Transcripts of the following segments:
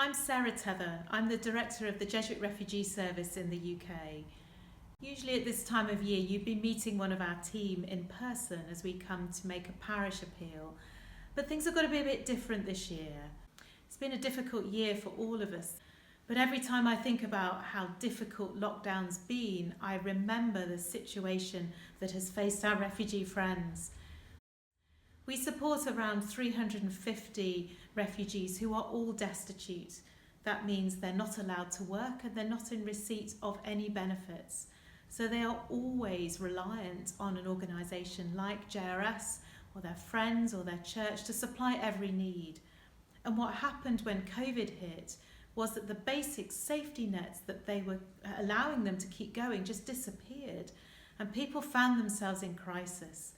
I'm Sarah Teather. I'm the Director of the Jesuit Refugee Service in the UK. Usually at this time of year you'd be meeting one of our team in person as we come to make a parish appeal, but things have got to be a bit different this year. It's been a difficult year for all of us, but every time I think about how difficult lockdown's been, I remember the situation that has faced our refugee friends. We support around 350 refugees who are all destitute. That means they're not allowed to work and they're not in receipt of any benefits. So they are always reliant on an organisation like JRS or their friends or their church to supply every need. And what happened when COVID hit was that the basic safety nets that they were allowing them to keep going just disappeared, and people found themselves in crisis.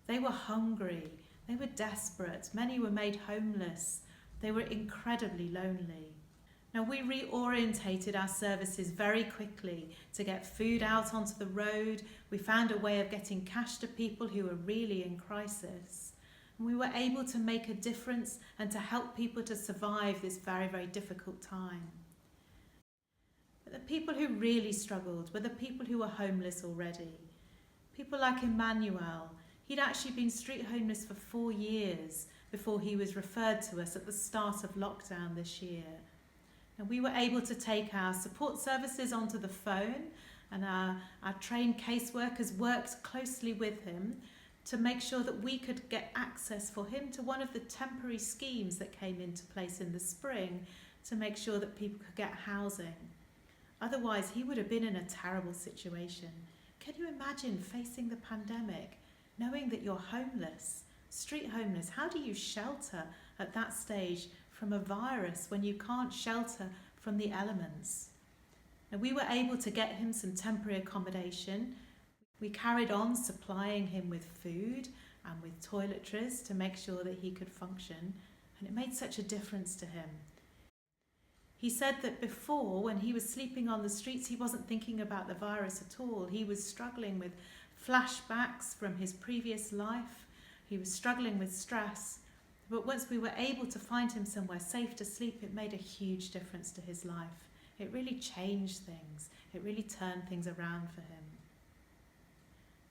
They were hungry. They were desperate, many were made homeless, they were incredibly lonely. Now we reorientated our services very quickly to get food out onto the road. We found a way of getting cash to people who were really in crisis. And we were able to make a difference and to help people to survive this very, very difficult time. But the people who really struggled were the people who were homeless already. People like Emmanuel. He'd actually been street homeless for 4 years before he was referred to us at the start of lockdown this year. And we were able to take our support services onto the phone, and our trained caseworkers worked closely with him to make sure that we could get access for him to one of the temporary schemes that came into place in the spring to make sure that people could get housing. Otherwise, he would have been in a terrible situation. Can you imagine facing the pandemic? Knowing that you're homeless, street homeless, how do you shelter at that stage from a virus when you can't shelter from the elements? And we were able to get him some temporary accommodation. We carried on supplying him with food and with toiletries to make sure that he could function, and it made such a difference to him. He said that before, when he was sleeping on the streets, he wasn't thinking about the virus at all. He was struggling with flashbacks from his previous life. He was struggling with stress. But once we were able to find him somewhere safe to sleep, it made a huge difference to his life. It really changed things. It really turned things around for him.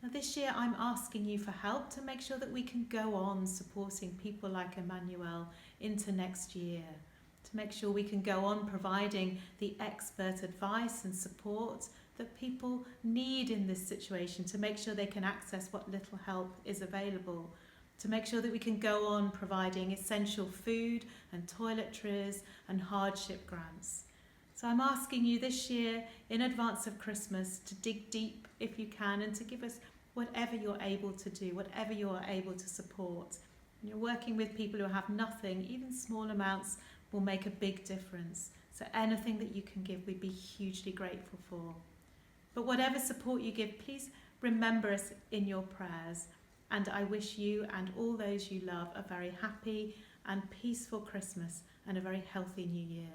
Now this year I'm asking you for help to make sure that we can go on supporting people like Emmanuel into next year, to make sure we can go on providing the expert advice and support that people need in this situation, to make sure they can access what little help is available, to make sure that we can go on providing essential food and toiletries and hardship grants. So I'm asking you this year, in advance of Christmas, to dig deep if you can and to give us whatever you're able to do, whatever you're able to support. And you're working with people who have nothing, even small amounts will make a big difference. So anything that you can give, we'd be hugely grateful for. But whatever support you give, please remember us in your prayers. And I wish you and all those you love a very happy and peaceful Christmas and a very healthy New Year.